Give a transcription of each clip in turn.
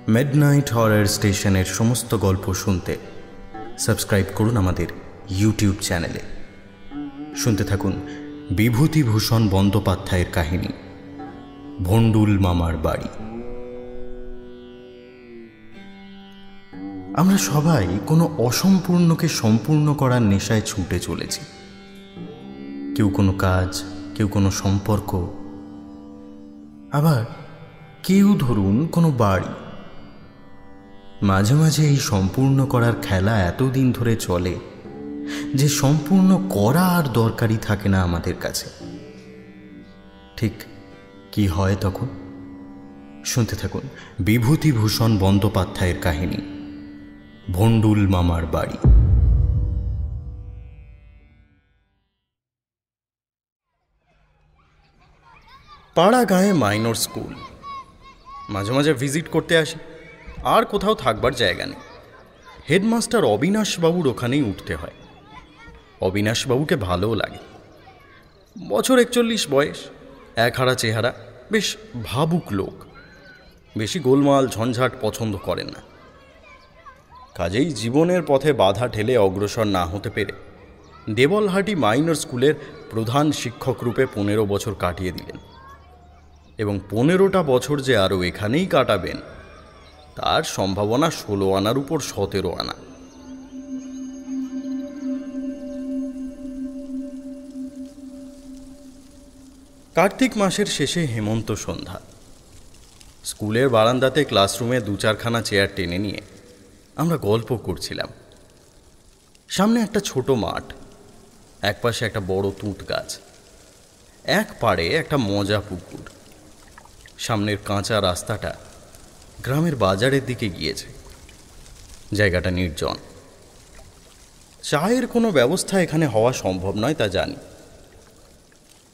Midnight horror স্টেশনের সমস্ত গল্প শুনতে সাবস্ক্রাইব করুন আমাদের ইউটিউব চ্যানেলে। শুনতে থাকুন বিভূতিভূষণ বন্দ্যোপাধ্যায়ের কাহিনী ভণ্ডুল মামার বাড়ি। আমরা সবাই কোনো অসম্পূর্ণকে সম্পূর্ণ করার নেশায় ছুটে চলেছি। কেউ কোনো কাজ, কেউ কোনো সম্পর্ক, আবার কেউ ধরুন কোনো বাড়ি। মাঝে মাঝে এই সম্পূর্ণ করার খেলা এতদিন ধরে চলে যে সম্পূর্ণ করা আর দরকারই থাকে না আমাদের কাছে। ঠিক কি হয় তখন? শুনতে থাকুন বিভূতিভূষণ বন্দ্যোপাধ্যায়ের কাহিনী ভণ্ডুল মামার বাড়ি। পাড়া গায়ে মাইনর স্কুল। মাঝে মাঝে ভিজিট করতে আসি, আর কোথাও থাকবার জায়গা নেই। হেডমাস্টার অবিনাশবাবুর ওখানেই উঠতে হয়। অবিনাশবাবুকে ভালোও লাগে। বছর 41 বয়স, একহারা চেহারা, বেশ ভাবুক লোক। বেশি গোলমাল ঝঞ্ঝাট পছন্দ করেন না। কাজেই জীবনের পথে বাধা ঠেলে অগ্রসর না হতে পেরে দেবলহাটি মাইনর স্কুলের প্রধান শিক্ষক রূপে 15 বছর কাটিয়ে দিলেন, এবং 15টা বছর যে আরও এখানেই কাটাবেন তার সম্ভাবনা 16 আনার উপর 17 আনা। কার্তিক মাসের শেষে হেমন্ত সন্ধ্যা। স্কুলের বারান্দাতে ক্লাসরুমে 2-4খানা চেয়ার টেনে নিয়ে আমরা গল্প করছিলাম। সামনে একটা ছোট মাঠ, একপাশে একটা বড় তুঁত গাছ, এক পাড়ে একটা মজা পুকুর। সামনের কাঁচা রাস্তাটা গ্রামের বাজারের দিকে গিয়েছে। জায়গাটা নির্জন। চায়ের কোনো ব্যবস্থা এখানে হওয়া সম্ভব নয় তা জানি।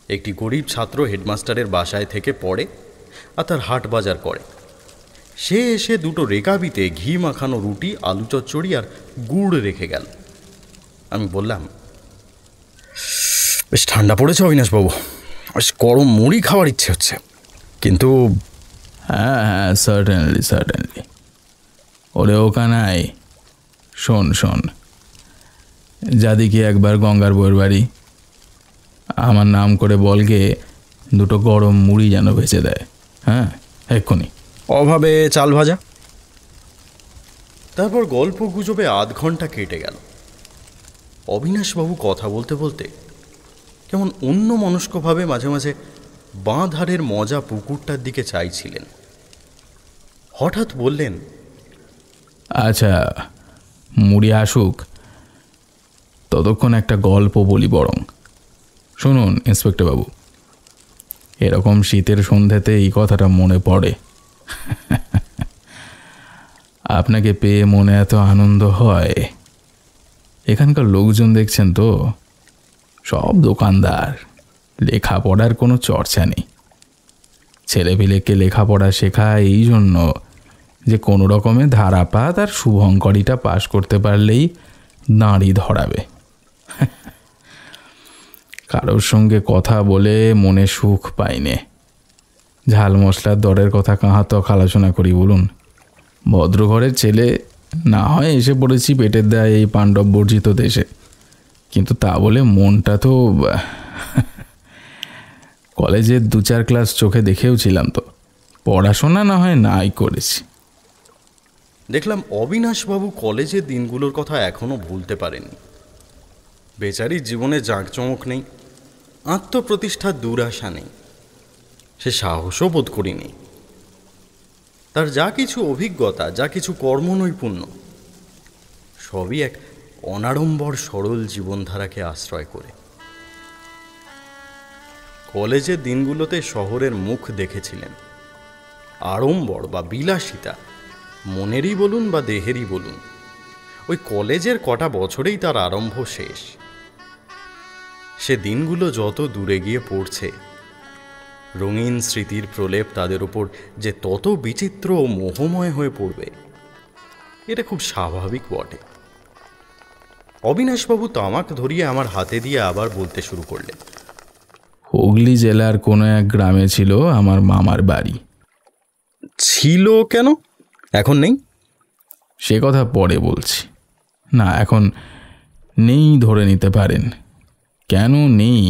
একটি গরিব ছাত্র হেডমাস্টারের বাসায় থেকে পড়ে আর তার হাট বাজার করে। সে এসে 2টো রেকাবিতে ঘি মাখানো রুটি, আলু চচ্চড়ি আর গুড় রেখে গেল। আমি বললাম, বেশ ঠান্ডা পড়েছে অবিনাশবাবু, বেশ গরম মুড়ি খাওয়ার ইচ্ছে হচ্ছে। কিন্তু হ্যাঁ, সার্টেনলি। ওরে ওখানাই, শোন, যাদিকে একবার গঙ্গার বউয়ের বাড়ি, আমার নাম করে বলগে 2টো গরম মুড়ি যেন ভেজে দেয়। হ্যাঁ, এক্ষুনি। অভাবে চাল ভাজা। তারপর গল্প গুজবে আধ ঘন্টা কেটে গেল। অবিনাশবাবু কথা বলতে বলতে কেমন অন্য মনস্কভাবে মাঝে মাঝে বাঁ ধারের মজা পুকুরটার দিকে চাইছিলেন। হঠাৎ বললেন, আচ্ছা, মুড়ি আসুক, ততক্ষণ একটা গল্প বলি বরং। শুনুন ইন্সপেক্টর বাবু, এরকম শীতের সন্ধ্যাতে এই কথাটা মনে পড়ে। আপনাকে পেয়ে মনে এত আনন্দ হয়। এখানকার লোকজন দেখছেন তো, সব দোকানদার, লেখাপড়ার কোনো চর্চা নেই। ছেলেপিলেকে লেখাপড়া শেখায় এই জন্য যে কোনো রকমে ধারাপাত আর শুভঙ্করীটা পাশ করতে পারলেই দাঁড়ি ধরাবে। কারোর সঙ্গে কথা বলে মনে সুখ পাইনে। ঝাল মশলার দরের কথা কাহা তো আলোচনা করি বলুন। ভদ্রঘরের ছেলে না হয় এসে পড়েছি পেটের দায় এই পাণ্ডব বর্জিত দেশে, কিন্তু তা বলে মনটা তো কলেজের 2-4 ক্লাস চোখে দেখেও ছিলাম তো, পড়াশোনা না হয় নাই করেছি। দেখলাম অবিনাশবাবু কলেজের দিনগুলোর কথা এখনো ভুলতে পারেনি। বেচারির জীবনে জাঁকজমক নেই, আত্মপ্রতিষ্ঠার দুরাশা নেই, সে সাহসও বোধ করিনি। তার যা কিছু অভিজ্ঞতা, যা কিছু কর্মনৈপুণ্য, সবই এক অনাড়ম্বর সরল জীবনধারাকে আশ্রয় করে। কলেজের দিনগুলোতে শহরের মুখ দেখেছিলেন। আড়ম্বর বা বিলাসিতা, মনেরই বলুন বা দেহেরই বলুন, ওই কলেজের কটা বছরেই তার আরম্ভ শেষ। সে দিনগুলো যত দূরে গিয়ে পড়ছে, রঙিন স্মৃতির প্রলেপ তাদের উপর যে তত বিচিত্র ও মোহময় হয়ে পড়বে, এটা খুব স্বাভাবিক বটে। অবিনাশবাবু তামাক ধরিয়ে আমার হাতে দিয়ে আবার বলতে শুরু করলেন, হুগলি জেলার কোনো এক গ্রামে ছিল আমার মামার বাড়ি। ছিল কেন? এখন নেই? সে কথা পরে বলছি। না, এখন নেই ধরে নিতে পারেন। কেন নেই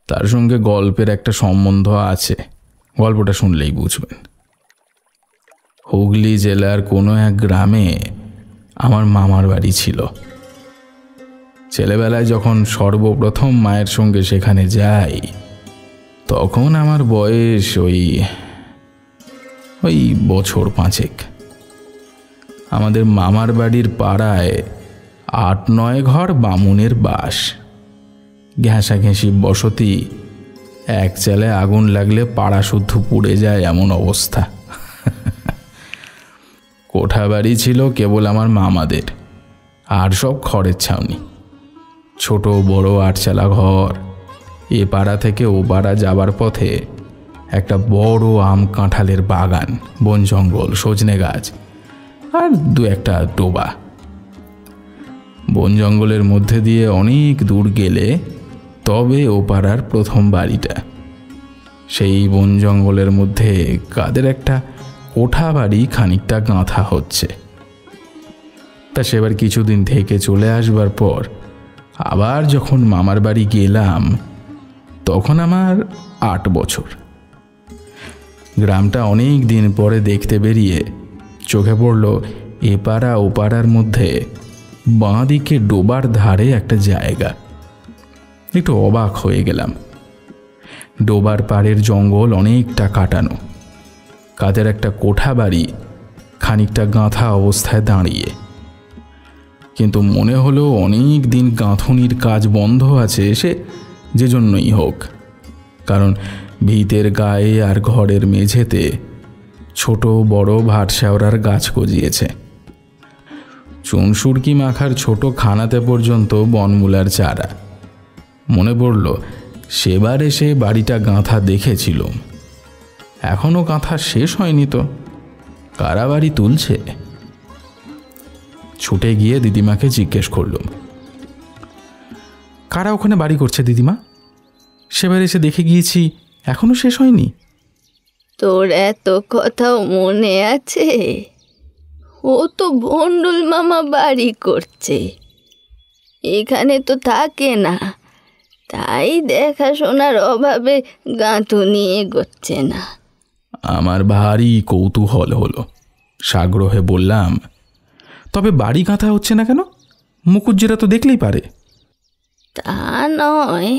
তার সঙ্গে গল্পের একটা সম্বন্ধ আছে, গল্পটা শুনলেই বুঝবেন। হুগলি জেলার কোনো এক গ্রামে আমার মামার বাড়ি ছিল। ছেলেবেলায় যখন সর্বপ্রথম মায়ের সঙ্গে সেখানে যাই, তখন আমার বয়স ওই বছর 5। আমাদের মামার বাড়ির পাড়ায় 8-9 ঘর বামুনের বাস, ঘেঁষাঘেঁষি বসতি, এক চালে আগুন লাগলে পাড়া শুদ্ধ পুড়ে যায় এমন অবস্থা। কোঠা বাড়ি ছিল কেবল আমার মামাদের, আর সব খড়ের ছাউনি। ছোট বড় 8 চালা ঘর। এ পাড়া থেকে ও পাড়া যাবার পথে একটা বড় আম কাঁঠালের বাগান, বন জঙ্গল, সজনে গাছ আর 2-1টা ডোবা। বন জঙ্গলের মধ্যে দিয়ে অনেক দূর গেলে তবে ও পাড়ার প্রথম বাড়িটা। সেই বন জঙ্গলের মধ্যে কাদের একটা কোঠা বাড়ি খানিকটা গাঁথা হচ্ছে। তা সেবার কিছুদিন থেকে চলে আসবার পর আবার যখন মামার বাড়ি গেলাম, তখন আমার 8 বছর। গ্রামটা অনেক দিন পরে দেখতে বেরিয়ে চোখে পড়ল এ পাড়া ও পাড়ার মধ্যে বাঁ দিকে ডোবার ধারে একটা জায়গা। একটু অবাক হয়ে গেলাম। ডোবার পাড়ের জঙ্গল অনেকটা কাটানো, কাদের একটা কোঠা বাড়ি খানিকটা গাঁথা অবস্থায় দাঁড়িয়ে। কিন্তু মনে হলো অনেক দিন গাঁথনির কাজ বন্ধ আছে, সে যে জন্যই হোক, কারণ ভিতের গায়ে আর ঘরের মেঝেতে ছোট বড় ভাটশেওড়ার গাছ গজিয়েছে। চুনসুরকি মাখার ছোট খানাতে পর্যন্ত বনমূলার চারা। মনে পড়ল সেবার এসে বাড়িটা গাঁথা দেখেছিল, এখনো গাঁথা শেষ হয়নি তো, কারা বাড়ি তুলছে? ছুটে গিয়ে দিদিমাকে জিজ্ঞেস করলুম, কারা ওখানে বাড়ি করছে দিদিমা? সেবার এসে দেখে গিয়েছি এখনো শেষ হয়নি। তোর এত কথাও মনে আছে? ও তো ভন্ডুল মামা বাড়ি করছে, এখানে তো থাকে না, তাই দেখাশোনার অভাবে গাঁথুনি এগোচ্ছে না। আমার ভারী কৌতূহল হলো, সাগ্রহে বললাম, তবে বাড়ি গাঁথা হচ্ছে না কেন? মুকুজ্জিরা তো দেখলেই পারে। তা নয়,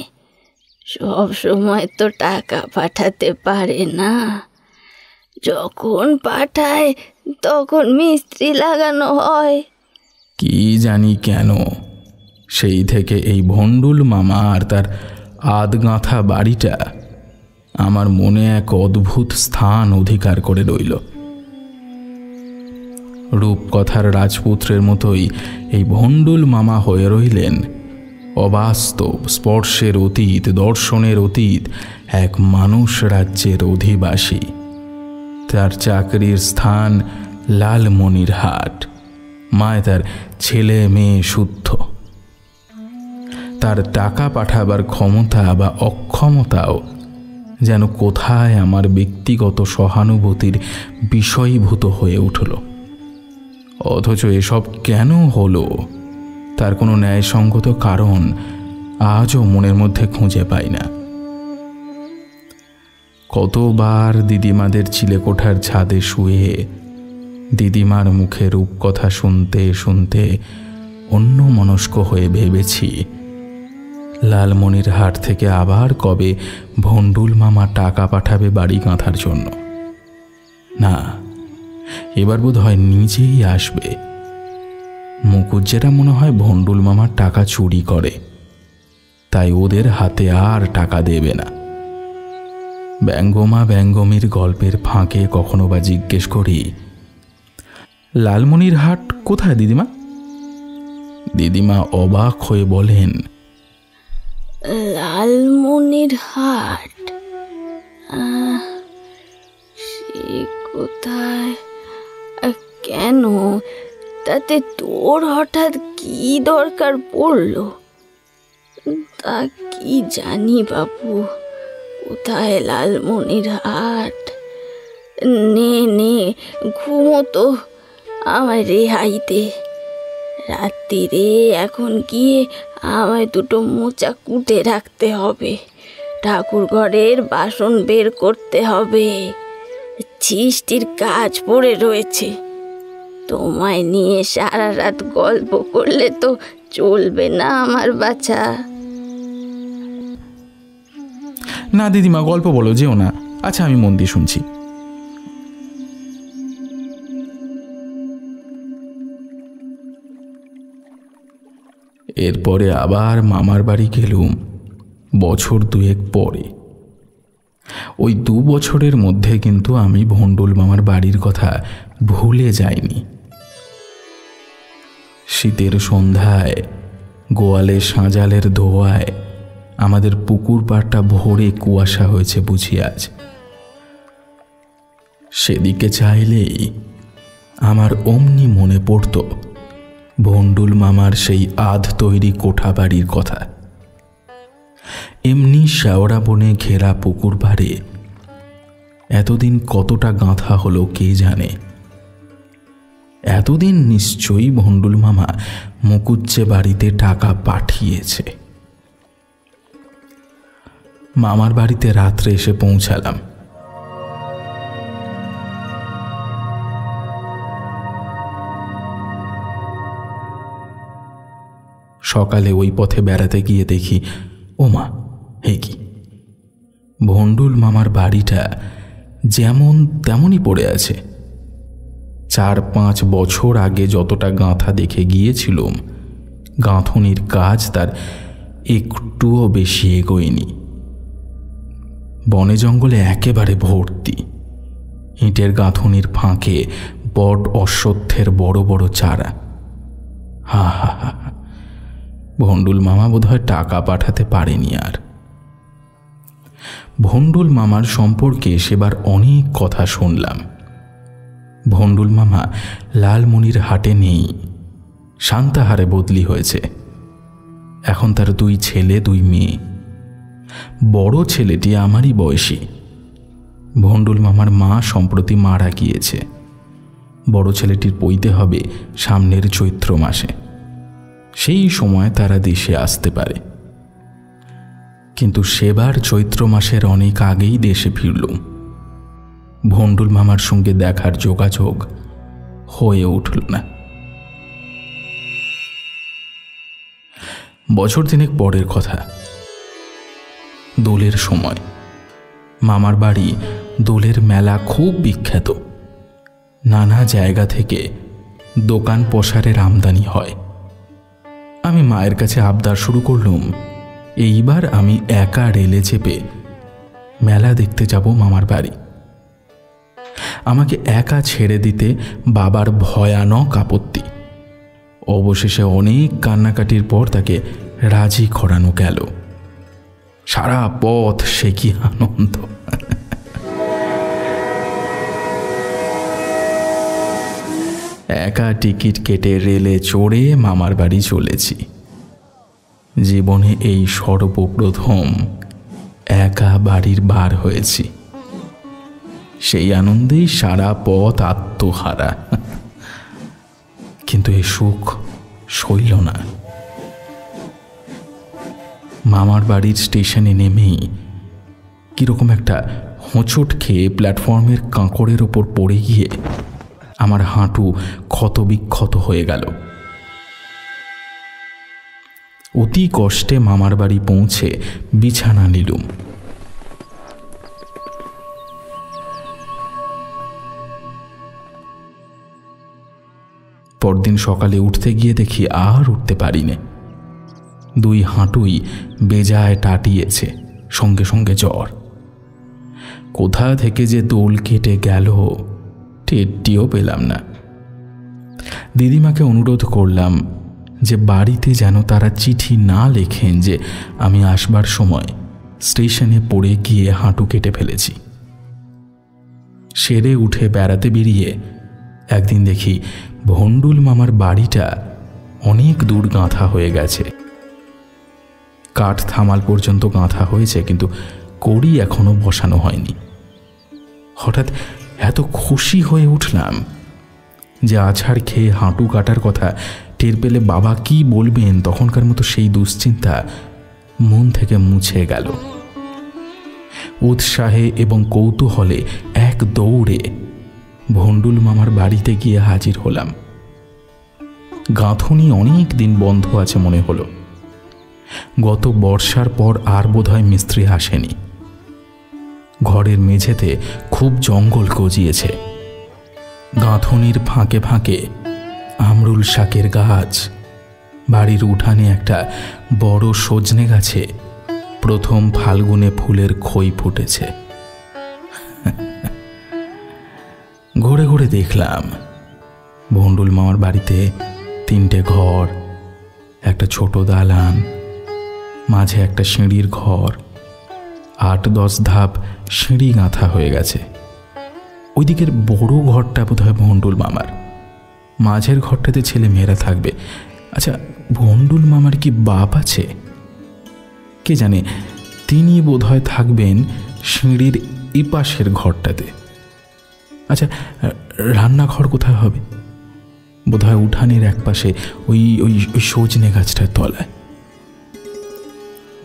সব সময় তো টাকা পাঠাতে পারে না, যখন পাঠায় তখন মিস্ত্রি লাগানো হয়। কি জানি কেন সেই থেকে এই ভন্ডুল মামা আর তার আধগাঁথা বাড়িটা আমার মনে এক অদ্ভুত স্থান অধিকার করে রইল। রূপকথার রাজপুত্রের মতোই এই ভন্ডুল মামা হয়ে রইলেন অবাস্তব, স্পর্শের অতীত, দর্শনের অতীত এক মানুষ রাজ্যের অধিবাসী। তার চাকরির স্থান লালমনিরহাট, মায় তার ছেলে মেয়ে শুদ্ধ। তার টাকা পাঠাবার ক্ষমতা বা অক্ষমতাও যেন কোথায় আমার ব্যক্তিগত সহানুভূতির বিষয়ীভূত হয়ে উঠল। অথচ এসব কেন হলো তার কোনো ন্যায়সঙ্গত কারণ আজও মনের মধ্যে খুঁজে পাই না। কতবার দিদিমাদের চিলেকোঠার ছাদে শুয়ে দিদিমার মুখে রূপকথা শুনতে শুনতে অন্যমনস্ক হয়ে ভেবেছি লালমনিরহাট থেকে আবার কবে ভন্ডুল মামা টাকা পাঠাবে বাড়ি গাঁথার জন্য। না, এবার বোধ হয় নিজেই আসবে। মুকুজ্জেরা মনে হয় ভন্ডুল মামার টাকা চুরি করে, তাই ওদের হাতে আর টাকা দেবে না। ব্যঙ্গমা ব্যঙ্গমীর গল্পের ফাঁকে কখনো বা জিজ্ঞেস করি, লালমনিরহাট কোথায় দিদিমা? দিদিমা অবাক হয়ে বলেন, লালমনিরহাট সে কোথায়? কেন? তাতে তোর হঠাৎ কি দরকার পড়ল? তা কি জানি বাবু, কোথায় লালমনিরহাট? নে নে ঘুমো তো, আমায় রেহাই দে। রাত্রিরে এখন গিয়ে আমায় দুটো মোচা কুটে রাখতে হবে, ঠাকুর ঘরের বাসন বের করতে হবে, ছিষ্টির কাজ পড়ে রয়েছে। তোমায় নিয়ে সারা রাত গল্প করলে তো চলবে না আমার বাছা। না দিদিমা, গল্প বলো, যেও না। আচ্ছা, আমি মন দিয়ে শুনছি। এরপরে আবার মামার বাড়ি গেলুম বছর 2 পরে। ওই 2 বছরের মধ্যে কিন্তু আমি ভণ্ডুল মামার বাড়ির কথা ভুলে যাইনি। শীতের সন্ধ্যায় গোয়ালে সাঁজালের ধোঁয়ায় আমাদের পুকুর পাড়টা ভরে কুয়াশা হয়েছে বুঝি আজ। সেদিকে চাইলেই আমার অমনি মনে পড়ত ভণ্ডুল মামার সেই আধ তৈরি কোঠা বাড়ির কথা। এমনি শেওড়া বনে ঘেরা পুকুর পাড়ে এতদিন কতটা গাঁথা হলো কে জানে। এতদিন নিশ্চয়ই ভণ্ডুল মামা মুকুজ্জে বাড়িতে টাকা পাঠিয়েছে। মামার বাড়িতে রাত্রে এসে পৌঁছালাম। সকালে ওই পথে বেড়াতে গিয়ে দেখি, ওমা হে কি, ভণ্ডুল মামার বাড়িটা যেমন তেমনই পড়ে আছে। 4-5 বছর আগে যতটা গাঁথা দেখে গিয়েছিলাম, গাঁথনির কাজ তার একটুও বেশি এগোয়নি। বনে জঙ্গলে একেবারে ভর্তি। ইটের গাঁথনির ফাঁকে বট অশ্বত্থের বড় বড় চারা। হা হা হা, ভণ্ডুল মামা বোধহয় টাকা পাঠাতে পারেনি আর। ভণ্ডুল মামার সম্পর্কে সেবার অনেক কথা শুনলাম। ভণ্ডুল মামা লালমনির হাটে নেই, সান্তাহারে বদলি হয়েছে। এখন তার 2 ছেলে 2 মেয়ে। বড় ছেলেটি আমারই বয়সী। ভণ্ডুল মামার মা সম্প্রতি মারা গিয়েছে। বড় ছেলেটির পৈতে হবে সামনের চৈত্র মাসে। সেই সময় তারা দেশে আসতে পারে। কিন্তু সেবার চৈত্র মাসের অনেক আগেই দেশে ফিরলুম। ভণ্ডুল মামার সঙ্গে দেখার যোগাযোগ হয়ে উঠল না। বছর 3 পরের কথা, দোলের সময়। মামার বাড়ি দোলের মেলা খুব বিখ্যাত। নানা জায়গা থেকে দোকান পসারের আমদানি হয়। আমি মায়ের কাছে আবদার শুরু করলুম, এইবার আমি একা রেলে চেপে মেলা দেখতে যাব মামার বাড়ি। আমাকে একা ছেড়ে দিতে বাবার ভয়ানক আপত্তি। অবশেষে অনেক কান্নাকাটির পর তাকে রাজি করানো গেল। সারা পথ সে কি আনন্দ! একা টিকিট কেটে রেলে চড়ে মামার বাড়ি চলেছি। জীবনে এই সর্বপ্রথম একা বাড়ির বার হয়েছি। সেই আনন্দেই সারা পথ আত্মহারা। কিন্তু এই সুখ সইল না। মামার বাড়ির স্টেশনে নেমেই কিরকম একটা হোঁচট খেয়ে প্ল্যাটফর্মের কাঁকড়ের ওপর পড়ে গিয়ে আমার হাঁটু ক্ষতবিক্ষত হয়ে গেল। অতি কষ্টে মামার বাড়ি পৌঁছে বিছানা নিলুম। পরদিন সকালে উঠতে গিয়ে দেখি আর উঠতে পারি নে। 2 হাঁটুই বেজায় টাটিয়েছে, সঙ্গে সঙ্গে জ্বর। কোথা থেকে যে দোল কেটে গেল টেরটিও পেলাম না। দিদিমাকে অনুরোধ করলাম যে বাড়িতে যেন তারা চিঠি না লেখেন যে আমি আসবার সময় স্টেশনে পড়ে গিয়ে হাঁটু কেটে ফেলেছি। সেরে উঠে বেড়াতে বেরিয়ে একদিন দেখি ভণ্ডুল মামার বাড়িটা অনেক দূর গাঁথা হয়ে গেছে। কাঠ থামাল পর্যন্ত গাঁথা হয়েছে, কিন্তু কড়ি এখনো বসানো হয়নি। হঠাৎ এত খুশি হয়ে উঠলাম যে আছাড় খেয়ে হাঁটু কাটার কথা টের পেলে বাবা কি বলবেন তখনকার মতো সেই দুশ্চিন্তা মন থেকে মুছে গেল। উৎসাহে এবং কৌতূহলে এক দৌড়ে ভন্ডুল মামার বাড়িতে গিয়ে হাজির হলাম। গাঁথুনি অনেক দিন বন্ধ আছে মনে হলো। গত বর্ষার পর আর বোধহয় মিস্ত্রি আসেনি। ঘরের মেঝেতে খুব জঙ্গল গজিয়েছে। গাঁথুনির ফাঁকে ফাঁকে আমরুল শাকের গাছ, বাড়ির উঠানে একটা বড় সজনে গাছে প্রথম ফাল্গুনে ফুলের খই ফুটেছে। ঘুরে ঘুরে দেখলাম ভন্ডুল মামার বাড়িতে 3টে ঘর, একটা ছোট দালান, মাঝে একটা সিঁড়ির ঘর, 8-10 ধাপ সিঁড়ি গাঁথা হয়ে গেছে। ওই দিকের বড় ঘরটা বোধহয় ভন্ডুল মামার, মাঝের ঘরটাতে ছেলে মেয়েরা থাকবে। আচ্ছা, ভন্ডুল মামার কি বাপ আছে? কে জানে, তিনি বোধহয় থাকবেন সিঁড়ির এপাশের ঘরটাতে। আচ্ছা, রান্নাঘর কোথায় হবে? বোধহয় উঠানের একপাশে ওই ওই ওই সজনে গাছটার তলায়।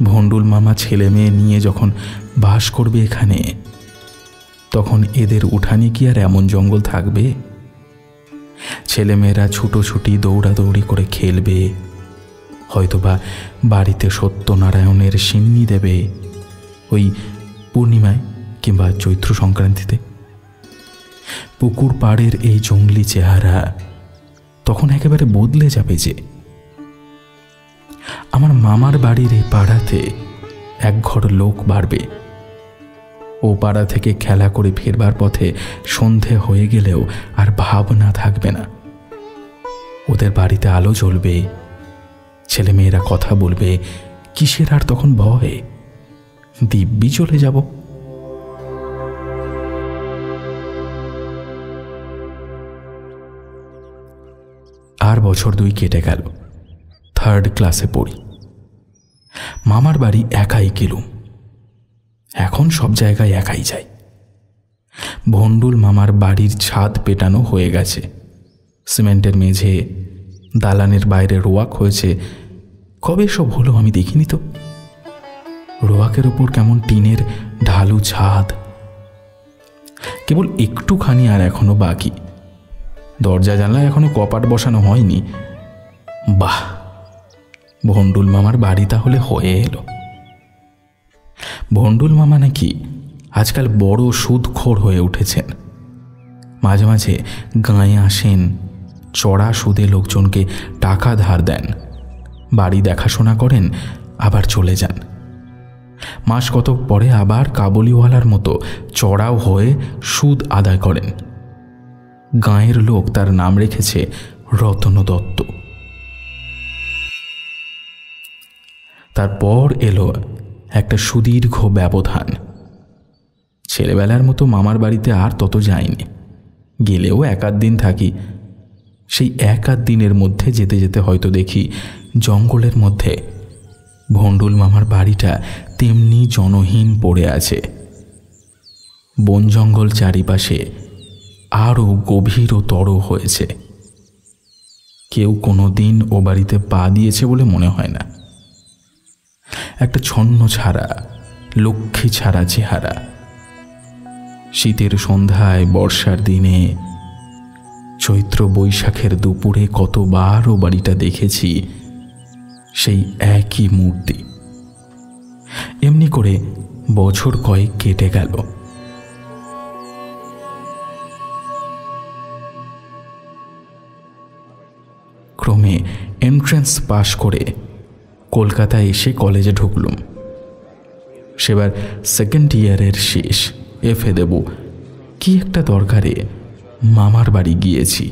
ভন্ডুল মামা ছেলে মেয়ে নিয়ে যখন বাস করবে এখানে, তখন এদের উঠানে কি আর এমন জঙ্গল থাকবে? ছেলেমেয়েরা ছুটোছুটি দৌড়াদৌড়ি করে খেলবে, হয়তোবা বাড়িতে সত্যনারায়ণের সিন্নি দেবে ওই পূর্ণিমায় কিংবা চৈত্র সংক্রান্তিতে। পুকুর পাড়ের এই জঙ্গলি চেহারা তখন একেবারে বদলে যাবে যে। আমার মামার বাড়ির এই পাড়াতে এক ঘর লোক বাড়বে। ও পাড়া থেকে খেলা করে ফেরবার পথে সন্ধে হয়ে গেলেও আর ভাবনা থাকবে না। ওদের বাড়িতে আলো জ্বলবে, ছেলেমেয়েরা কথা বলবে, কিসের আর তখন ভয়? দিব্যি চলে যাব। আর বছর 2 কেটে গেল। 3rd ক্লাসে পড়ি। মামার বাড়ি একাই গেলুম। এখন সব জায়গায় একাই যাই। ভন্ডুল মামার বাড়ির ছাদ পেটানো হয়ে গেছে, সিমেন্টের মেঝে, দালানের বাইরে রোয়াক হয়েছে। কবে সব হলো আমি দেখিনি তো। রোয়াকের ওপর কেমন টিনের ঢালু ছাদ, কেবল একটুখানি আর এখনো বাকি। দরজা জানলা এখনো কপাট বসানো হয়নি। বাহ, ভন্ডুল মামার বাড়ি তাহলে হয়ে এলো। ভন্ডুল মামা নাকি আজকাল বড় সুদখোর হয়ে উঠেছেন। মাঝে মাঝে গাঁয়ে আসেন, চড়া সুদে লোকজনকে টাকা ধার দেন, বাড়ি দেখাশোনা করেন, আবার চলে যান। মাস কতক পরে আবার কাবুলিওয়ালার মতো চড়াও হয়ে সুদ আদায় করেন। গাঁয়ের লোক তার নাম রেখেছে রতন দত্ত। তারপর এলো একটা সুদীর্ঘ ব্যবধান। ছেলেবেলার মতো মামার বাড়িতে আর তত যাইনি। গেলেও 1-8 দিন থাকি। সেই 1-8 দিনের মধ্যে যেতে যেতে হয়তো দেখি জঙ্গলের মধ্যে ভন্ডুল মামার বাড়িটা তেমনি জনহীন পড়ে আছে। বন জঙ্গল চারিপাশে আরও গভীরতর হয়েছে। কেউ কোনো দিন ও বাড়িতে পা দিয়েছে বলে মনে হয় না। একটা ছন্ন ছাড়া, লক্ষ্মী ছাড়া চেহারা। শীতের সন্ধ্যায়, বর্ষার দিনে, চৈত্র বৈশাখের দুপুরে কতবার ও বাড়িটা দেখেছি সেই একই মূর্তি। এমনি করে বছর কয়েক কেটে গেল। ক্রমে এন্ট্রান্স পাশ করে কলকাতায় এসে কলেজে ঢুকলুম। সেবার 2nd ইয়ারের শেষ, এফএ দেব। কি একটা দরকারে মামার বাড়ি গিয়েছি।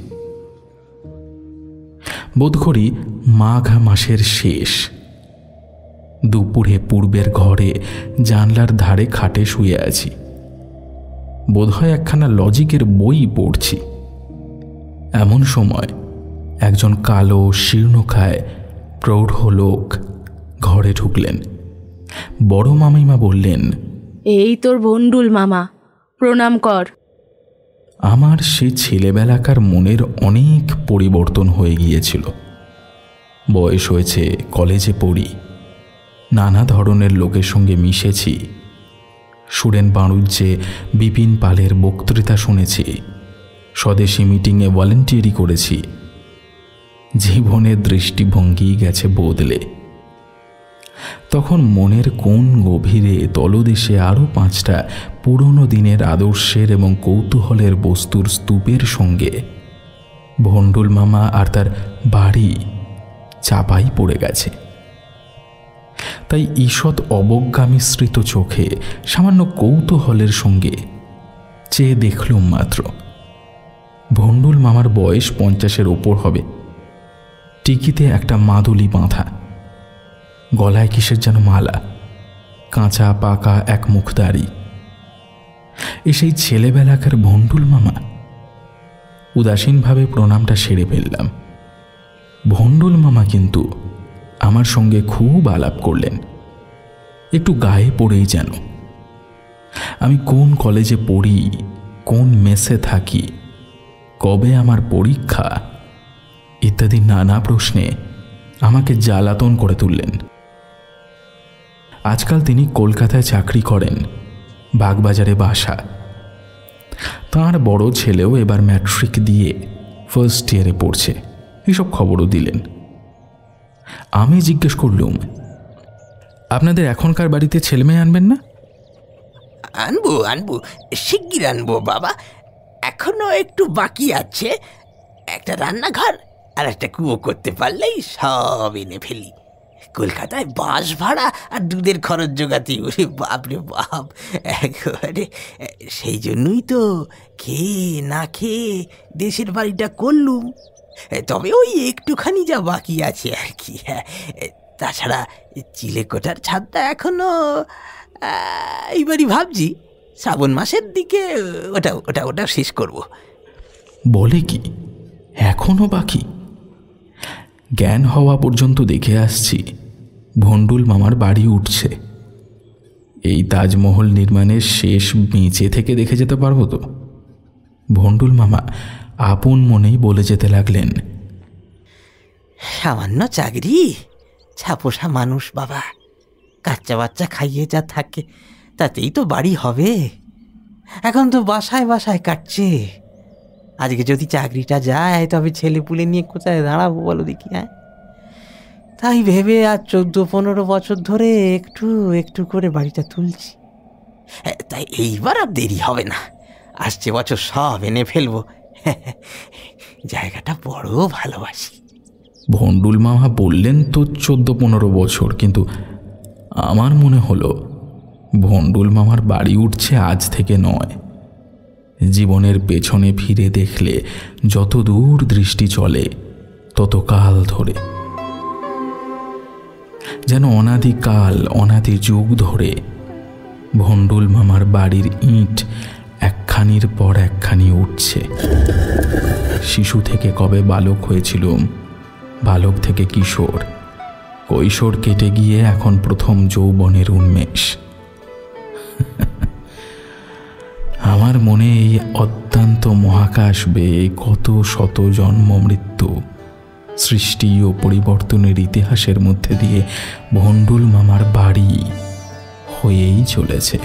বোধ করি মাঘ মাসের শেষ। দুপুরে পূর্বের ঘরে জানলার ধারে খাটে শুয়ে আছি। বোধহয় একখানা লজিকের বই পড়ছি। এমন সময় একজন কালো শীর্ণকায় প্রৌঢ় লোক ঘরে ঢুকলেন। বড় মামিমা বললেন, এই তোর ভন্ডুল মামা, প্রণাম কর। আমার সে ছেলেবেলাকার মনের অনেক পরিবর্তন হয়ে গিয়েছিল। বয়স হয়েছে, কলেজে পড়ি, নানা ধরনের লোকের সঙ্গে মিশেছি, সুরেন বাণুজ্যে বিপিন পালের বক্তৃতা শুনেছি, স্বদেশী মিটিংয়ে ভলেন্টিয়ারি করেছি। জীবনের দৃষ্টিভঙ্গি গেছে বদলে। তখন মনের কোন গভীরে তলদেশে আরও 5টা পুরনো দিনের আদর্শের এবং কৌতূহলের বস্তুর স্তূপের সঙ্গে ভণ্ডুল মামা আর তার বাড়ি চাপাই পড়ে গেছে। তাই ঈষৎ অবজ্ঞা মিশ্রিত চোখে সামান্য কৌতূহলের সঙ্গে চেয়ে দেখলুম মাত্র। ভণ্ডুল মামার বয়স 50-এর ওপর হবে। টিকিতে একটা মাদুলি বাঁধা, গলায় কিসের যেন মালা, কাঁচা পাকা এক মুখদারি। সেই ছেলেবেলাকার ভণ্ডুল মামা। উদাসীনভাবে প্রণামটা সেরে ফেললাম। ভণ্ডুল মামা কিন্তু আমার সঙ্গে খুব আলাপ করলেন, একটু গায়ে পড়েই যেন। আমি কোন কলেজে পড়ি, কোন মেসে থাকি, কবে আমার পরীক্ষা ইত্যাদি নানা প্রশ্নে আমাকে জ্বালাতন করে তুললেন। আজকাল তিনি কলকাতায় চাকরি করেন, বাগবাজারে বাসা। তাঁর বড় ছেলেও এবার ম্যাট্রিক দিয়ে ফার্স্ট ইয়ারে পড়ছে, এসব খবরও দিলেন। আমি জিজ্ঞেস করলুম, আপনাদের এখনকার বাড়িতে ছেলেমেয়ে আনবেন না? আনবো শিগগির আনবো বাবা। এখনো একটু বাকি আছে। একটা রান্নাঘর আর একটা কুয়ো করতে পারলেই সব এনে ফেলি। কলকাতায় বাস ভাড়া আর দুধের খরচ জোগাতে ওরে বাপরে বাপ একেবারে। সেই জন্যই তো খেয়ে না খেয়ে দেশের বাড়িটা করলুম। তবে ওই একটুখানি যা বাকি আছে আর কি। তাছাড়া চিলেকোঠার ছাদটা এখনো এইবারই ভাবছি শ্রাবণ মাসের দিকে ওটা শেষ করব। বলে কি এখনো বাকি? জ্ঞান হওয়া পর্যন্ত দেখে আসছি ভণ্ডুল মামার বাড়ি উঠছে। এই তাজমহল নির্মাণের শেষ বেঁচে থেকে দেখে যেতে পারবো তো? ভণ্ডুল মামা আপন মনেই বলে যেতে লাগলেন, সামান্য চাকরি, ছাপোষা মানুষ বাবা, কাচ্চা বাচ্চা খাইয়ে যা থাকে তাতেই তো বাড়ি হবে। এখন তো বাসায় বাসায় কাটছে। আজকে যদি চাকরিটা যায় তবে ছেলে পুলে নিয়ে কোথায় দাঁড়াবো বলো দেখি? হ্যাঁ, তাই ভেবে আর 14-15 বছর ধরে একটু একটু করে বাড়িটা তুলছি। তাই এইবার আর দেরি হবে না, আসছে বছর সব এনে ফেলবো। জায়গাটা বড় ভালোবাসি। ভণ্ডুল মামা বললেন তো 14-15 বছর, কিন্তু আমার মনে হলো ভণ্ডুল মামার বাড়ি উঠছে আজ থেকে নয়। জীবনের পেছনে ফিরে দেখলে যত দূর দৃষ্টি চলে তত কাল ধরে, যেন অনাদিকাল অনাদি যুগ ধরে ভণ্ডুল মামার বাড়ির ইট একখানির পর একখানি উঠছে। শিশু থেকে কবে বালক হয়েছিলুম, বালক থেকে কিশোর, কৈশোর কেটে গিয়ে এখন প্রথম যৌবনের উন্মেষ। আমার মনে এই অত্যন্ত মহাকাশ বেয়ে কত শত জন্ম মৃত্যু, সৃষ্টি ও পরিবর্তনের ইতিহাসের মধ্যে দিয়ে ভণ্ডুল মামার বাড়ি হয়েই চলেছে।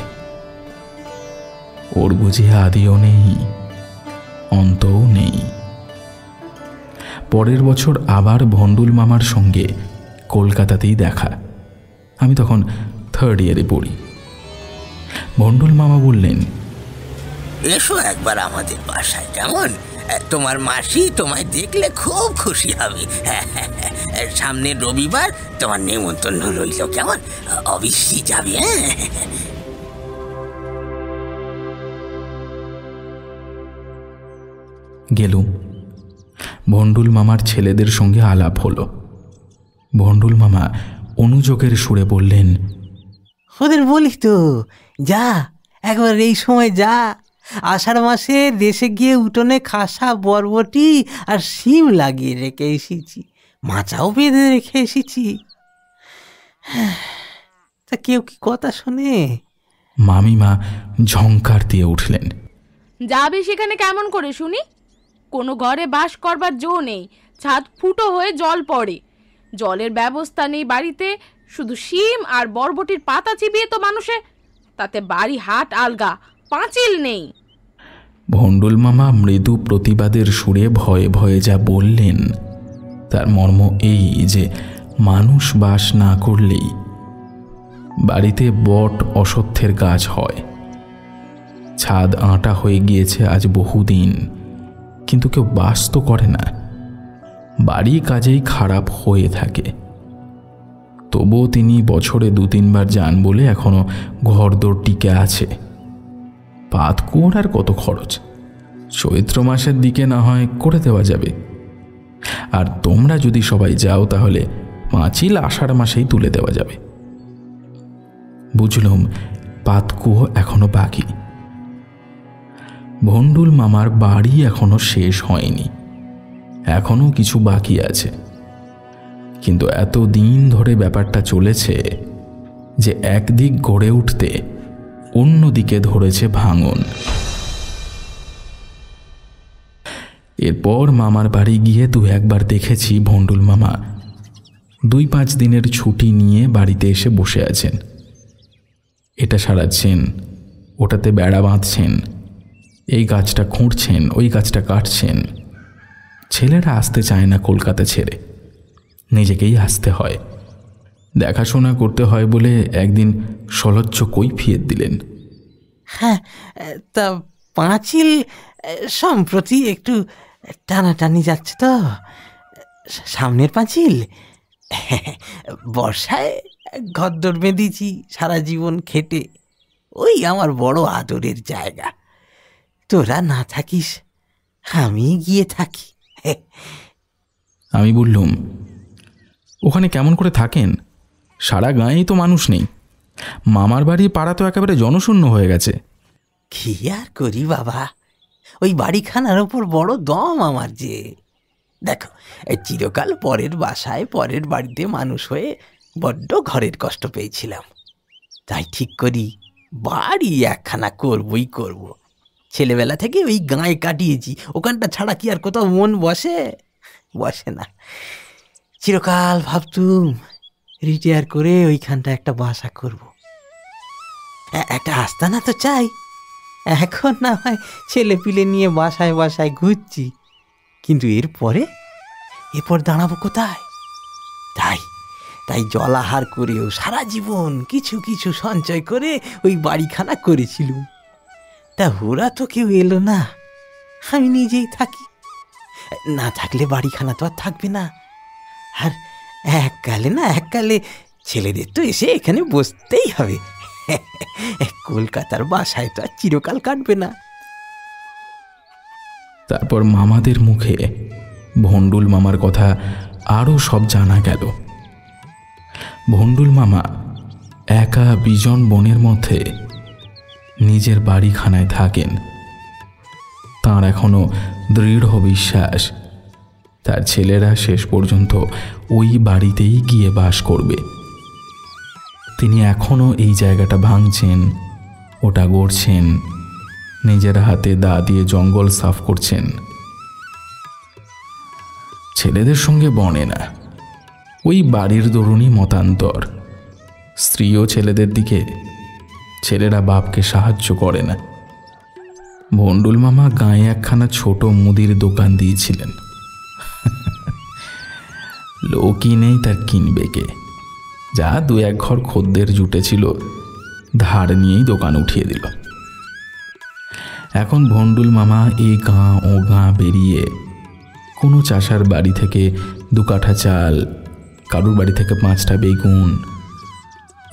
ওর বুঝে আদিও নেই, অন্তও নেই। পরের বছর আবার ভণ্ডুল মামার সঙ্গে কলকাতাতেই দেখা। আমি তখন 3rd ইয়ারে পড়ি। ভণ্ডুল মামা বললেন, এসো একবার আমাদের বাসায়, কেমন? তোমার মাসি তোমায় দেখলে খুব খুশি হবে। সামনের রবিবার তোমার নেমন্তন্ন রইল, কেমন? অবশ্যই যাবে। গেলুম। ভণ্ডুল মামার ছেলেদের সঙ্গে আলাপ হলো। ভণ্ডুল মামা অনুযোগের সুরে বললেন, ওদের বলি তো যা, একবার এই সময় যা। আষাঢ় মাসে দেশে গিয়ে উঠোনে খাসা বরবটি আর শিম লাগিয়ে রেখে এসেছি, মাচাও বেঁধে রেখে এসেছি। তা কেউ কি কথা শোনে? মামিমা ঝংকার দিয়ে উঠলেন, যাবে সেখানে কেমন করে শুনি? কোনো ঘরে বাস করবার জো নেই, ছাদ ফুটো হয়ে জল পড়ে, জলের ব্যবস্থা নেই বাড়িতে, শুধু শিম আর বরবটির পাতা চিবিয়ে তো মানুষে, তাতে বাড়ি হাট আলগা, পাঁচিল নেই। ভণ্ডুল মামা মৃদু প্রতিবাদের সুরে ভয়ে ভয়ে যা বললেন তার মর্ম এই যে মানুষ বাস না করলেই বাড়িতে বট অশ্বত্থের গাছ হয়। ছাদ আঁটা হয়ে গিয়েছে আজ বহুদিন, কিন্তু কেউ বাস তো করে না, বাড়ি কাজেই খারাপ হয়ে থাকে। তবুও তিনি বছরে 2-3 বার যান বলে এখনো ঘরদোর টিকে আছে। পাতকুয়োর আর কত খরচ, চৈত্র মাসের দিকে না হয় করে দেওয়া যাবে। আর তোমরা যদি সবাই যাও তাহলে পাঁচিল আষাঢ় মাসেই তুলে দেওয়া যাবে। বুঝলুম পাতকুয়ো এখনো বাকি। ভণ্ডুল মামার বাড়ি এখনো শেষ হয়নি, এখনো কিছু বাকি আছে, কিন্তু এত দিন ধরে ব্যাপারটা চলেছে যে একদিক গড়ে উঠতে অন্যদিকে ধরেছে ভাঙন। এরপর মামার বাড়ি গিয়ে 2-1 বার দেখেছি ভণ্ডুল মামা 2-5 দিনের ছুটি নিয়ে বাড়িতে এসে বসে আছেন। এটা সারাচ্ছেন, ওটাতে বেড়া বাঁধছেন, এই গাছটা খুঁড়ছেন, ওই গাছটা কাটছেন। ছেলেরা আসতে চায় না কলকাতা ছেড়ে, নিজেকেই আসতে হয়, দেখাশোনা করতে হয় বলে একদিন সলজ্জ কৈফিয়ত দিলেন। হ্যাঁ, তা পাঁচিল সম্প্রতি একটু টানাটানি যাচ্ছে তো, সামনের পাঁচিল। বর্ষায় ঘরদোর বেঁধেছি সারা জীবন খেটে, ওই আমার বড় আদরের জায়গা। তোরা না থাকিস, আমি গিয়ে থাকি। আমি বললুম, ওখানে কেমন করে থাকেন? সারা গাঁয়েই তো মানুষ নেই, মামার বাড়ি পাড়া তো একেবারে জনশূন্য হয়ে গেছে। কি আর করি বাবা, ওই বাড়িখানার ওপর বড় দম আমার যে। দেখো, চিরকাল পরের বাসায় পরের বাড়িতে মানুষ হয়ে বড্ড ঘরের কষ্ট পেয়েছিলাম, তাই ঠিক করি বাড়ি একখানা করবই করব। ছেলেবেলা থেকে ওই গাঁয়ে কাটিয়েছি, ওখানটা ছাড়া কি আর কোথাও মন বসে? বসে না। চিরকাল ভাবতুম রিটায়ার করে ওইখানটা একটা বাসা করব, একটা আস্তানা তো চাই। এখন না হয় ছেলে পিলে নিয়ে বাসায় বাসায় ঘুরছি, কিন্তু এরপর দাঁড়াবো কোথায়? তাই জলাহার করেও সারা জীবন কিছু কিছু সঞ্চয় করে ওই বাড়িখানা করেছিলুম। তা ওরা তো কেউ এলো না, আমি নিজেই থাকি। না থাকলে বাড়িখানা তো আর থাকবে না। আর এককালে ছেলেদের তো এসে এখানে বসতেই হবে, কলকাতার বাসায় তো আর চিরকাল কাটবে না। তারপর মামাদের মুখে ভণ্ডুল মামার কথা আরও সব জানা গেল। ভণ্ডুল মামা একা বিজন বনের মধ্যে নিজের বাড়িখানায় থাকেন। তাঁর এখনো দৃঢ় বিশ্বাস তার ছেলেরা শেষ পর্যন্ত ওই বাড়িতেই গিয়ে বাস করবে। তিনি এখনো এই জায়গাটা ভাঙছেন, ওটা গড়ছেন, নিজের হাতে দা দিয়ে জঙ্গল সাফ করছেন। ছেলেদের সঙ্গে বনে না, ওই বাড়ির দরুনই মতান্তর। স্ত্রীও ছেলেদের দিকে, ছেলেরা বাপকে সাহায্য করে না। ভণ্ডুল মামা গাঁয়ে একখানা ছোট মুদির দোকান দিয়েছিলেন, লোকই নেই তার কিনবে কে। যা 2-1 ঘর খদ্দের জুটেছিল ধার নিয়েই দোকান উঠিয়ে দিল। এখন ভণ্ডুল মামা এই গাঁ ও গাঁ বেরিয়ে কোনো চাষার বাড়ি থেকে 2 কাঠা চাল, কারুর বাড়ি থেকে 5টা বেগুন,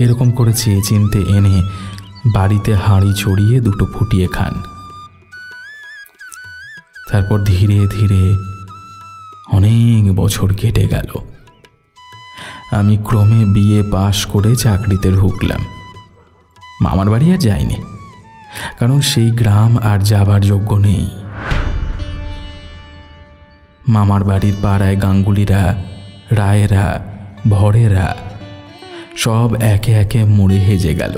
এরকম করে চেয়ে চিনতে এনে বাড়িতে হাঁড়ি চড়িয়ে 2টো ফুটিয়ে খান। তারপর ধীরে ধীরে অনেক বছর কেটে গেল। আমি ক্রমে বিএ পাশ করে চাকরিতে ঢুকলাম। মামার বাড়ি আর যাইনি, কারণ সেই গ্রাম আর যাবার যোগ্য নেই। মামার বাড়ির পাড়ায় গাঙ্গুলিরা, রায়েরা, ভরেরা সব একে একে মরে হেজে গেল।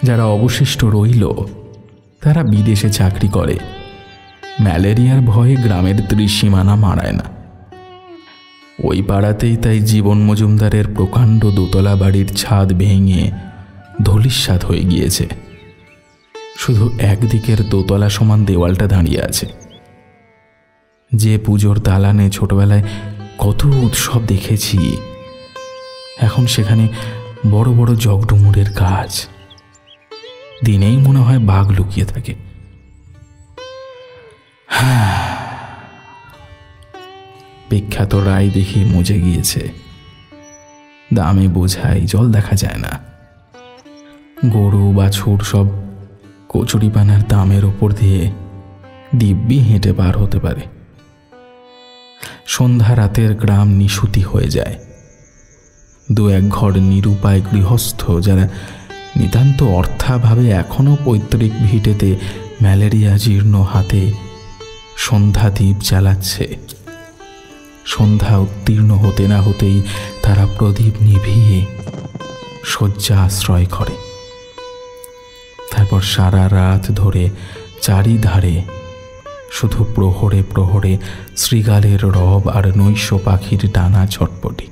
যারা অবশিষ্ট রইল তারা বিদেশে চাকরি করে। ম্যালেরিয়ার ভয়ে গ্রামের ত্রিসীমানা মারায় না। ওই পাড়াতেই তাই জীবন মজুমদারের প্রকাণ্ড দোতলা বাড়ির ছাদ ভেঙে ধূলিসাৎ হয়ে গিয়েছে। শুধু একদিকের দোতলা সমান দেওয়ালটা দাঁড়িয়ে আছে। যে পুজোর দালানে ছোটবেলায় কত উৎসব দেখেছি, এখন সেখানে বড় বড় জগডুমুরের গাছ। দিনেই মনে হয় বাঘ লুকিয়ে থাকে। বিখ্যাত রায় দেখি মজে গিয়েছে। দামে বোঝাই, জল দেখা যায় না। গরু বাছুর সব কচুরিপানার দামের ওপর দিয়ে দিব্যি হেঁটে পার হতে পারে। সন্ধ্যা রাতের গ্রাম নিশুতি হয়ে যায়। দু এক ঘর নিরুপায় গৃহস্থ, যারা নিতান্ত অর্থাভাবে এখনো পৈতৃক ভিটেতে ম্যালেরিয়া জীর্ণ হাতে সন্ধ্যা দ্বীপ জ্বালাচ্ছে। সন্ধ্যা উত্তীর্ণ হতে না হতেই তারা প্রদীপ নিভিয়ে শয্যা আশ্রয় করে। তারপর সারা রাত ধরে চারিধারে শুধু প্রহরে প্রহরে শৃগালের রব আর নৈশ পাখির ডানা ছটপটি।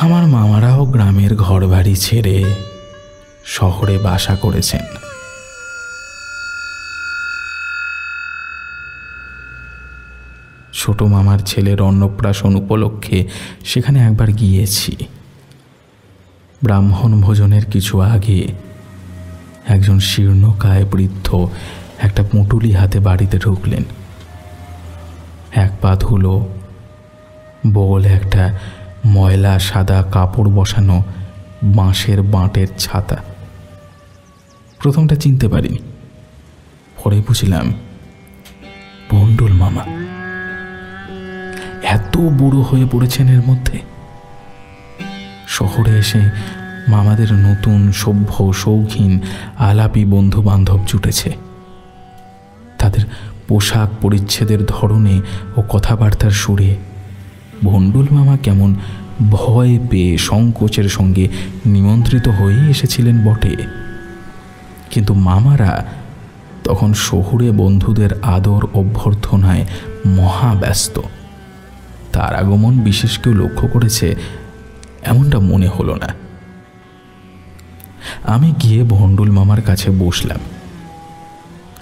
আমার মামারাও গ্রামের ঘরবাড়ি ছেড়ে শহরে বাসা করেছেন। ছোট মামার ছেলের অন্নপ্রাশন উপলক্ষে সেখানে একবার গিয়েছি। ব্রাহ্মণ ভোজনের কিছু আগে একজন শীর্ণকায় বৃদ্ধ একটা পুঁটুলি হাতে বাড়িতে ঢুকলেন। এক পা ধুলো, বল একটা ময়লা সাদা কাপড় বসানো বাঁশের বাঁটের ছাতা। প্রথমটা চিনতে পারিনি, পরে বুঝলাম ভন্ডুল মামা। এত বুড়ো হয়ে পড়েছেন এর মধ্যে। শহরে এসে মামাদের নতুন সভ্য শৌখিন আলাপি বন্ধু বান্ধব জুটেছে। তাদের পোশাক পরিচ্ছেদের ধরনে ও কথাবার্তার সুরে ভন্ডুল মামা কেমন ভয় পেয়ে সংকোচের সঙ্গে নিমন্ত্রিত হয়ে এসেছিলেন বটে, কিন্তু মামারা তখন শহুরে বন্ধুদের আদর অভ্যর্থনায় মহাব্যস্ত। তার আগমন বিশেষ কেউ লক্ষ্য করেছে এমনটা মনে হলো না। আমি গিয়ে ভন্ডুল মামার কাছে বসলাম।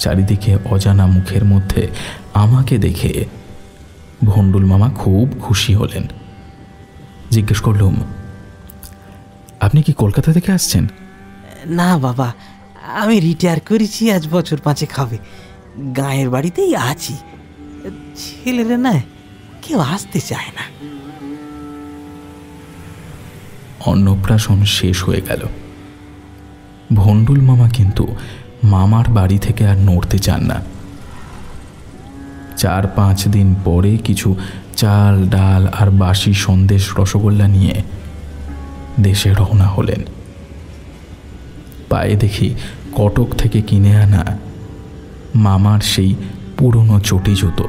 চারিদিকে অজানা মুখের মধ্যে আমাকে দেখে ভন্ডুল মামা খুব খুশি হলেন। জিজ্ঞেস করলুম, আপনি কি কলকাতা থেকে আসছেন? না বাবা, আমি রিটায়ার করেছি, আজ বছর 5 হবে। গাঁয়ের বাড়িতেই আছি। ছেলেরা না কেউ আসতে চায় না। অন্নপ্রাশন শেষ হয়ে গেল। ভন্ডুল মামা কিন্তু মামার বাড়ি থেকে আর নড়তে চান না। 4-5 দিন পরে কিছু চাল ডাল আর বাসি সন্দেশ রসগোল্লা নিয়ে দেশে রওনা হলেন। পায়ে দেখি কটক থেকে কিনে আনা মামার সেই পুরনো চটি জুতো।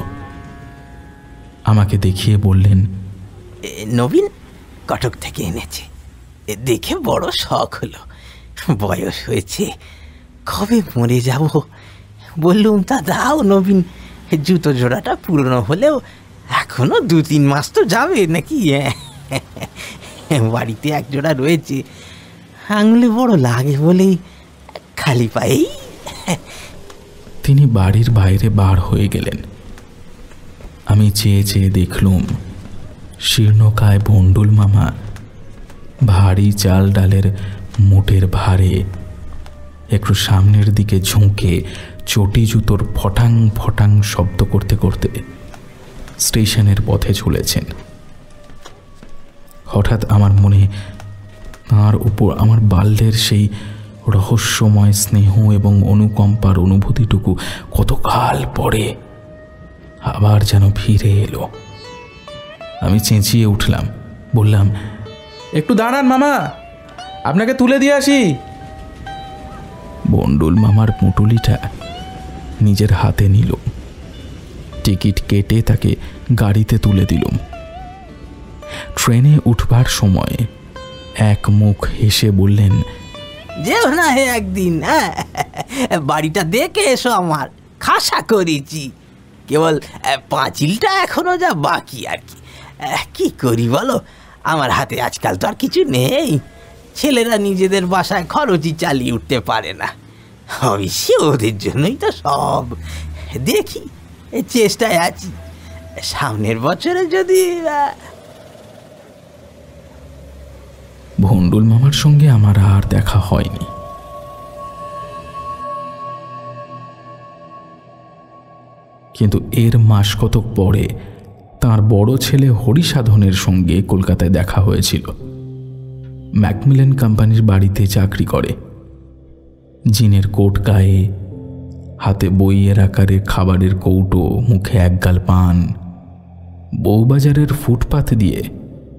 আমাকে দেখিয়ে বললেন, নবীন কটক থেকে এনেছে, দেখে বড় শখ হলো। বয়স হয়েছে, কবে মরে যাব। বললুম, তা দাও নবীন, জুতো জোড়াটা পুরনো হলেও এখনো 2-3 মাস তো যাবে নাকি। বাড়িতে এক জোড়া রয়েছে, আঙুলে বড় লাগে বলেই খালি পায়েই। তিনি বাড়ির বাইরে বার হয়ে গেলেন। আমি চেয়ে চেয়ে দেখলুম শীর্ণকায় ভন্ডুল মামা ভারী চাল ডালের মোটের ভারে একটু সামনের দিকে ঝুঁকে চটি জুতোর ফটাং ফটাং শব্দ করতে করতে স্টেশনের পথে চলেছেন। হঠাৎ আমার মনে তাঁর উপর আমার বাল্যের সেই রহস্যময় স্নেহ এবং অনুকম্পার অনুভূতিটুকু কতকাল পরে আবার যেন ফিরে এলো। আমি চেঁচিয়ে উঠলাম, বললাম, একটু দাঁড়ান মামা, আপনাকে তুলে দিয়ে আসি। ভন্ডুল মামার পুঁটুলিটা নিজের হাতে নিল। টিকিট কেটে তাকে গাড়িতে তুলে দিলুম। ট্রেনে উঠবার সময় এক মুখ হেসে বললেন, যেও না হে একদিন, হ্যাঁ, বাড়িটা দেখে এসো আমার, খাসা করেছি। কেবল পাঁচিলটা এখনো যা বাকি আর কি। কি করি বলো, আমার হাতে আজকাল তো আর কিছু নেই। ছেলেরা নিজেদের বাসায় খরচই চালিয়ে উঠতে পারে না, অবশ্যই ওদের জন্যই তো সব। দেখি, চেষ্টায় আছি, সামনের বছরে যদি। ভন্ডুল মামার সঙ্গে আমার আর দেখা হয়নি। কিন্তু এর মাস কতক পরে তার বড় ছেলে হরিসাধনের সঙ্গে কলকাতায় দেখা হয়েছিল। ম্যাকমিলান কোম্পানির বাড়িতে চাকরি করে। জিনের কোট গায়ে, হাতে বইয়ের আকারের খাবারের কৌটো, মুখে একগাল পান। বউবাজারের ফুটপাথ দিয়ে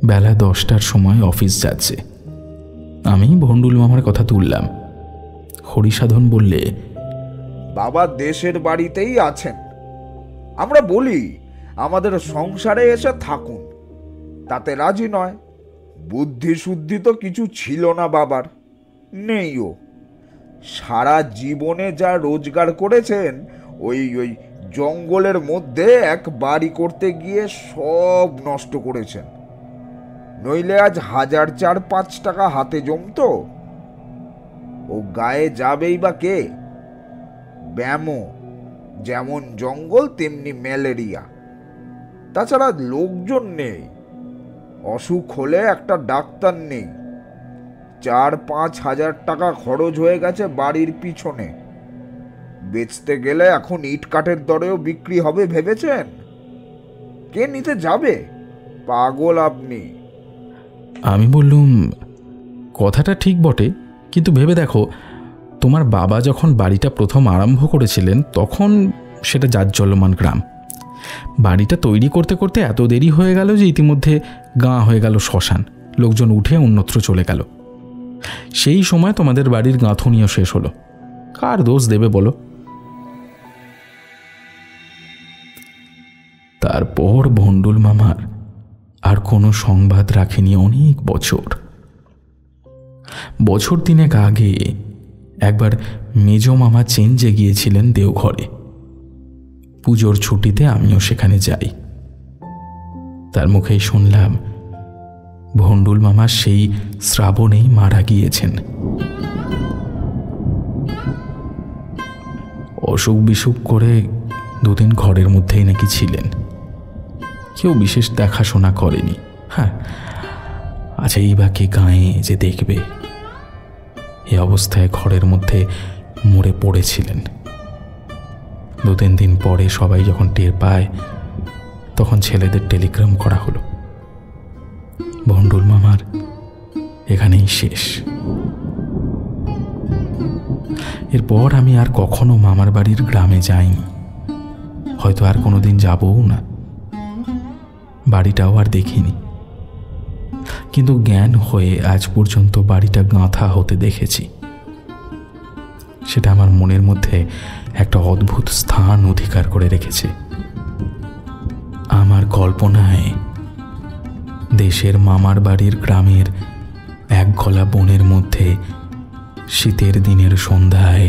বেলা 10টার সময় অফিস যাচ্ছে। আমি ভন্ডুল মামার কথা তুললাম। হরিসাধন বললে, বাবা দেশের বাড়িতেই আছেন। আমরা বলি আমাদের সংসারে এসে থাকুন, তাতে রাজি নয়। বুদ্ধি শুদ্ধি তো কিছু ছিল না বাবার, নেইও। সারা জীবনে যা রোজগার করেছেন ওই জঙ্গলের মধ্যে এক বাড়ি করতে গিয়ে সব নষ্ট করেছেন। নইলে আজ 1000-4-5 টাকা হাতে জমতো। ও গায়ে যাবেই বা কে? ব্যামো, যেমন জঙ্গল তেমনি ম্যালেরিয়া। তাছাড়া লোকজন নেই, অসুখ হলে একটা ডাক্তার নেই। 4-5 হাজার টাকা খরচ হয়ে গেছে বাড়ির পিছনে। বেচতে গেলে এখন ইট কাঠের দরেও বিক্রি হবে ভেবেছেন? কে নিতে যাবে? পাগল আপনি। আমি বললুম, কথাটা ঠিক বটে, কিন্তু ভেবে দেখো, তোমার বাবা যখন বাড়িটা প্রথম আরম্ভ করেছিলেন তখন সেটা জাজ্জল্যমান গ্রাম। বাড়িটা তৈরি করতে করতে এত দেরি হয়ে গেল যে ইতিমধ্যে গাঁ হয়ে গেল শ্মশান। লোকজন উঠে অন্যত্র চলে গেল। সেই সময় তোমাদের বাড়ির গাঁথুনিও শেষ হলো। কার দোষ দেবে বলো? তারপর ভন্ডুল মামার আর কোনো সংবাদ রাখেনি অনেক বছর। বছর 3 আগে একবার মেজ মামা চেঞ্জে গিয়েছিলেন দেওঘরে। পুজোর ছুটিতে আমিও সেখানে যাই। তার মুখেই শুনলাম ভন্ডুল মামা সেই শ্রাবণেই মারা গিয়েছেন। অসুখ বিসুখ করে 2 দিন ঘরের মধ্যেই নাকি ছিলেন। কেউ বিশেষ দেখাশোনা করেনি। হ্যাঁ, আচ্ছা, এই বা কে গায়ে যে দেখবে? এই অবস্থায় ঘরের মধ্যে মরে পড়েছিলেন। 2-3 দিন পরে সবাই যখন টের পায় তখন ছেলেদের টেলিগ্রাম করা হলো, ভন্ডুল মামার এখানেই শেষ। এরপর আমি আর কখনো মামার বাড়ির গ্রামে যাইনি, হয়তো আর কোনোদিন যাবও না। বাড়িটাও আর দেখিনি, কিন্তু জ্ঞান হয়ে আজ পর্যন্ত বাড়িটা গাঁথা হতে দেখেছি। সেটা আমার মনের মধ্যে একটা অদ্ভুত স্থান অধিকার করে রেখেছে। আমার কল্পনায় দেশের মামার বাড়ির গ্রামের এক গলা বনের মধ্যে শীতের দিনের সন্ধ্যায়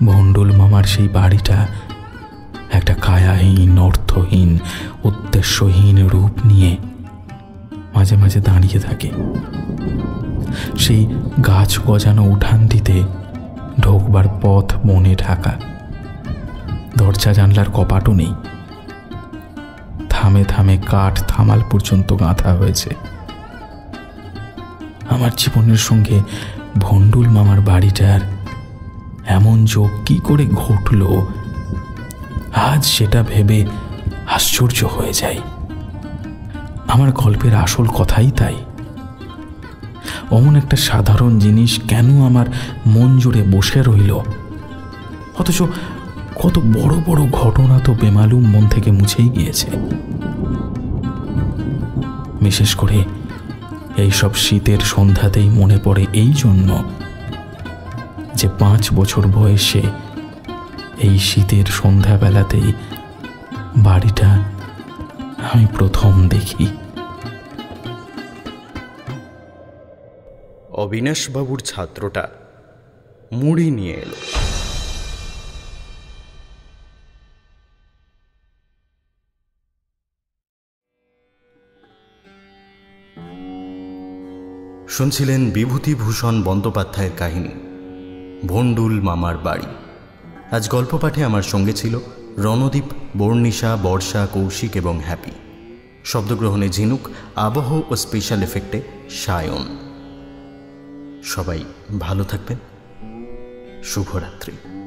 ভন্ডুল মামার সেই বাড়িটা একটা কায়াহীন, অর্থহীন, উদ্দেশ্যহীন রূপ নিয়ে মাঝে মাঝে দাঁড়িয়ে থাকে। সেই গাছ গজানো উঠানটিতে ঢোকবার পথ বনে ঢাকা, দরজা জানলার কপাটও নেই। থামে থামে কাঠ থামাল পর্যন্ত গাঁথা হয়েছে। আমার জীবনের সঙ্গে ভন্ডুল মামার বাড়িটার এমন যোগ কি করে ঘটল, আজ সেটা ভেবে আশ্চর্য হয়ে যায়। আমার গল্পের আসল কথাই তাই। অমন একটা সাধারণ জিনিস কেন আমার মন জুড়ে বসে রইল, অথচ কত বড় বড় ঘটনা তো বেমালুম মন থেকে মুছেই গিয়েছে। বিশেষ করে এইসব শীতের সন্ধ্যাতেই মনে পড়ে এই জন্য যে 5 বছর বয়সে এই শীতের সন্ধ্যাবেলাতেই বাড়িটা আমি প্রথম দেখি। অবিনাশবাবুর ছাত্রটা মুড়ি নিয়ে এলো। শুনছিলেন বিভূতিভূষণ বন্দ্যোপাধ্যায়ের কাহিনী ভন্ডুল মামার বাড়ি। আজ গল্প পাঠে আমার সঙ্গে ছিল রণদীপ, বর্ণিশা, বর্ষা, কৌশিক এবং হ্যাপি। শব্দগ্রহণে ঝিনুক, আবহ ও স্পেশাল এফেক্টে সায়ন। সবাই ভালো থাকবেন। শুভরাত্রি।